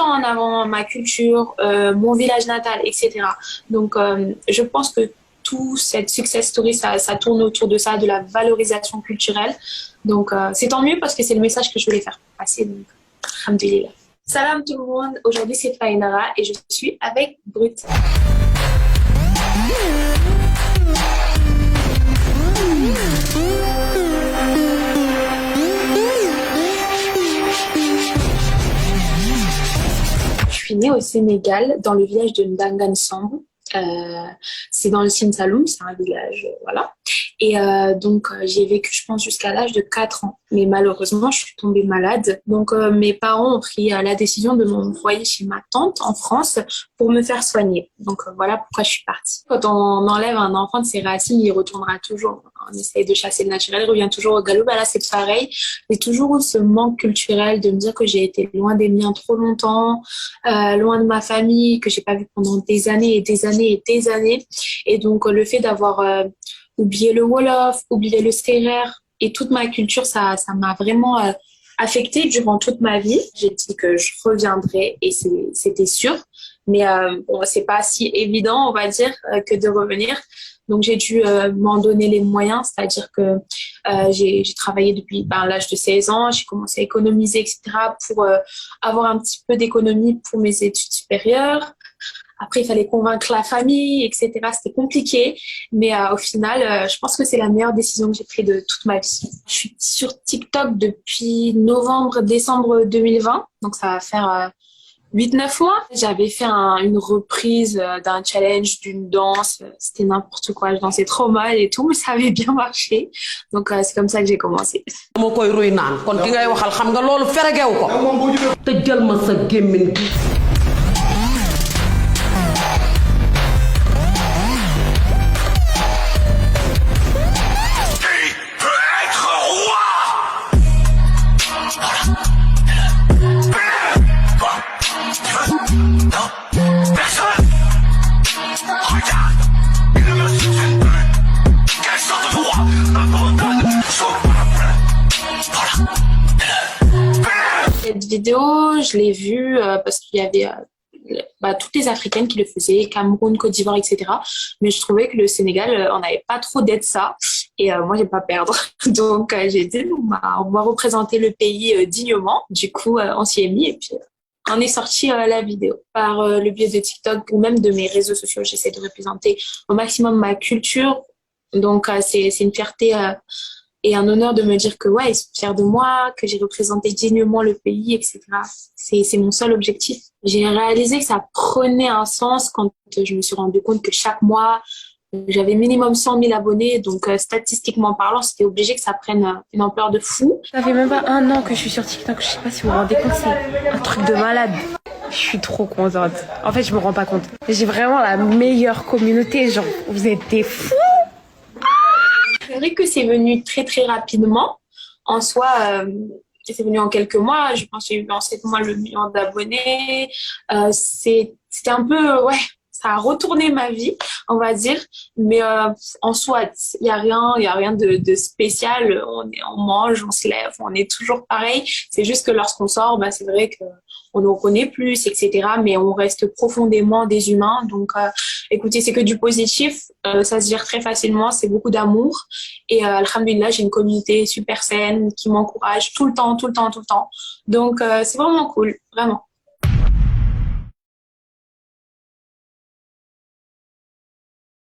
temps en avant ma culture, mon village natal, etc. Donc, je pense que tout cette success story, ça tourne autour de ça, de la valorisation culturelle. Donc, c'est tant mieux parce que c'est le message que je voulais faire passer. Donc, alhamdoulilah. Salam tout le monde, aujourd'hui c'est Fainara et je suis avec Brut. Je suis née au Sénégal, dans le village de Ndangan Samb. C'est dans le Sine Saloum, c'est un village, voilà. Et donc, j'y ai vécu, je pense, jusqu'à l'âge de 4 ans. Mais malheureusement, je suis tombée malade. Donc, mes parents ont pris la décision de m'envoyer chez ma tante en France pour me faire soigner. Donc, voilà pourquoi je suis partie. Quand on enlève un enfant de ses racines, il retournera toujours. On essaye de chasser le naturel, il revient toujours au galop. Bah là, c'est pareil. J'ai toujours eu ce manque culturel de me dire que j'ai été loin des miens trop longtemps, loin de ma famille, que j'ai pas vu pendant des années et des années et des années. Et donc, le fait d'avoir oublié le Wolof, oublié le Serer et toute ma culture, ça m'a vraiment affectée durant toute ma vie. J'ai dit que je reviendrai et c'était sûr. Mais bon, c'est pas si évident, on va dire, que de revenir. Donc, j'ai dû m'en donner les moyens, c'est-à-dire que j'ai travaillé depuis l'âge de 16 ans, j'ai commencé à économiser, etc., pour avoir un petit peu d'économie pour mes études supérieures. Après, il fallait convaincre la famille, etc. C'était compliqué, mais au final, je pense que c'est la meilleure décision que j'ai prise de toute ma vie. Je suis sur TikTok depuis décembre 2020, donc ça va faire 8-9 mois. J'avais fait une reprise d'un challenge, d'une danse. C'était n'importe quoi, je dansais trop mal et tout, mais ça avait bien marché. Donc, c'est comme ça que j'ai commencé. Cette vidéo, je l'ai vue parce qu'il y avait toutes les Africaines qui le faisaient, Cameroun, Côte d'Ivoire, etc. Mais je trouvais que le Sénégal, on n'avait pas trop d'aide ça. Et moi, j'aime pas perdre. Donc, j'ai dit, on va représenter le pays dignement. Du coup, on s'y est mis et puis on est sorti la vidéo. Par le biais de TikTok ou même de mes réseaux sociaux, j'essaie de représenter au maximum ma culture. Donc, c'est une fierté et un honneur de me dire que ouais, ils sont fiers de moi, que j'ai représenté dignement le pays, etc. C'est mon seul objectif. J'ai réalisé que ça prenait un sens quand je me suis rendu compte que chaque mois, j'avais minimum 100 000 abonnés. Donc, statistiquement parlant, c'était obligé que ça prenne une ampleur de fou. Ça fait même pas 1 an que je suis sur TikTok. Je sais pas si vous vous rendez compte, c'est un truc de malade. Je suis trop contente. En fait, je me rends pas compte. J'ai vraiment la meilleure communauté. Genre, vous êtes des fous! C'est vrai que c'est venu très très rapidement. En soi, c'est venu en quelques mois. Je pense que j'ai eu en 7 mois le million d'abonnés. C'était un peu, ouais, ça a retourné ma vie, on va dire. Mais en soi, il y a rien de spécial. On mange, on se lève, on est toujours pareil. C'est juste que lorsqu'on sort, c'est vrai que on nous reconnaît plus, etc. Mais on reste profondément des humains. Donc, écoutez, c'est que du positif. Ça se gère très facilement. C'est beaucoup d'amour. Et alhamdoulilah, j'ai une communauté super saine qui m'encourage tout le temps. Donc, c'est vraiment cool, vraiment.